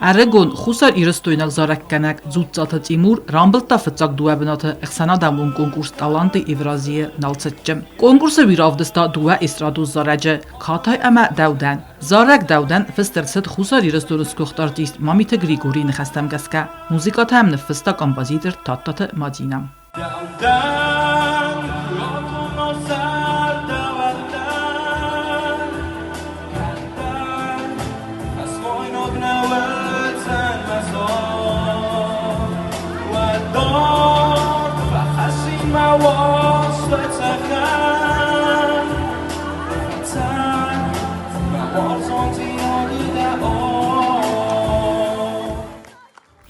Արեգոն խուսար իրստոյնակ զարակկանակ զուծաթը Տիմուր ռամբլտա ֆծակ դուաբնաթը էխսանադամուն կոնկուրս տալանտի Եվրազիը նալցච්եմ։ Կոնկուրսը վիրավդստա դուա էստրադու զարաջը քաթայ ամա դավդան։ Զարակ դավդան ֆստերցետ խուսար իրստորսկող արտիստ Մամիթը Գրիգորի նխաստամ գասկա։ Մուզիկաթը ամն ֆստա կոմպոզիտոր Տատտաթը Մադինամ։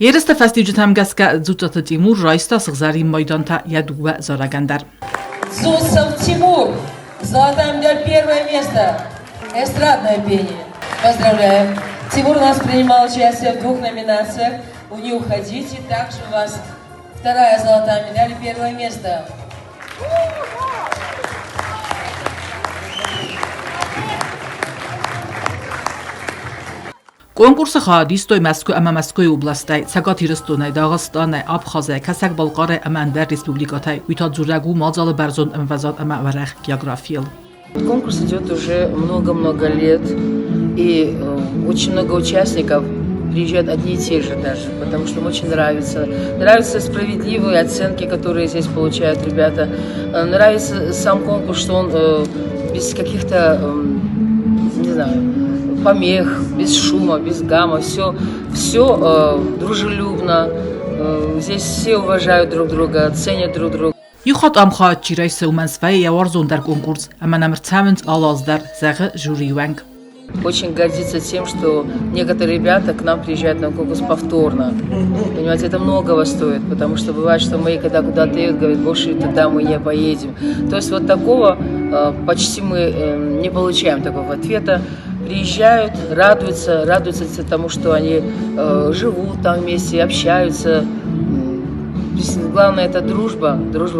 Երստը ֆեստիջութամ գասկա զուծաթը Тимур ռայստա սղզարի մայդանտա ядуа зарагандар. Зусов Тимур, золотая медаль, первое место, эстрадное пение. Поздравляем. Тимур у нас принимал участие в 2 номинациях. Не уходите, также у вас 2-я золотая медаль и 1-е место. Կոնկուրսը խադիստոյ Մոսկվա Մոսկվայի օբլաստայ Սակաթիրստոնայ Դաղստանայ Աբխազայ Քասակ Բալყարայ Ամանդար Республикатай Ույթաձուրագու Մազալը Բերզոն Մվազատ Ամավարախ географиел. Конкурс идет уже много-много лет, и очень много участников приезжают одни и те же даже, потому что им очень нравится. Нравятся справедливые оценки, которые здесь получают ребята. Нравится сам конкурс, что он без каких-то, не знаю, помех, без шума, без гамма, все дружелюбно. Здесь все уважают друг друга, ценят друг друга. Юхат амхат чирайсы умансвай яварзондар конкурс, аманамрцамент алаздар зага жюриюанг. Очень гордится тем, что некоторые ребята к нам приезжают на конкурс повторно. Понимаете, это многого стоит, потому что бывает, что мы, когда куда-то едут, говорят, больше туда мы не поедем. То есть вот такого почти мы не получаем такого ответа. Приезжают, радуются тому, что они живут там вместе, общаются. Главное, это дружба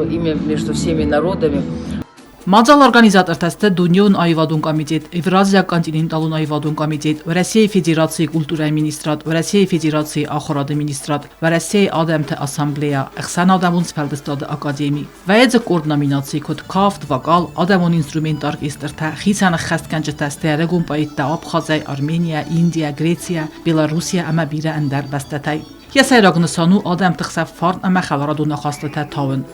именно между всеми народами. Մազալ օրգանիզատոր տեստը Դունյոն այվադուն կոմիտետ, Եվրազիա կոնտինենտալուն այվադուն կոմիտետ, Ռոսիայի Ֆեդերացիայի կուլտուրայի մինիստրատ, Ռոսիայի Ֆեդերացիայի ախորադի մինիստրատ, Ռոսիայի ադեմտը ասամբլեա, Էխսան ադամունց ֆելդստադը ակադեմի, վայեձը կորդ նոմինացի կոտ կավտ վակալ, ադամոն ինստրումենտ արկեստրթա, խիսանը խաստկանջը տեստը երեգուն պայիտ տա Աբխազայ, Արմենիա, Ինդիա, Գրեցիա, Բելարուսիա ամա բիրը ընդար բաստատայ։ Ես այրագնսանու ադեմ տխսավ ֆարն ամա խավարադու նախաստատա թավն։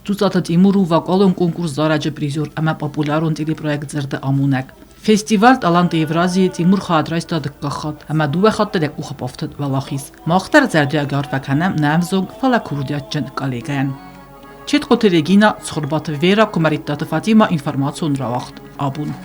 Ծուցաթը Տիմուրու վակալոն կոնկուրս զարաջը պրիզոր ամա պոպուլարոն տելեպրոյեկտ զրդը ամունակ։ Ֆեստիվալ տալանտ Եվրազիա Տիմուր խադրայստա դկախատ ամա դուվե խատտելեք ու խպովթդ վալախիս։ Մախտար զարդիա գարվականամ նամզոն ֆալակուրդիաճն կալեգան։ Չետ խոտերեգինա ծխորբաթը վերա կոմարիտտատը Ֆատիմա ինֆորմացիոն ռավախտ աբուն։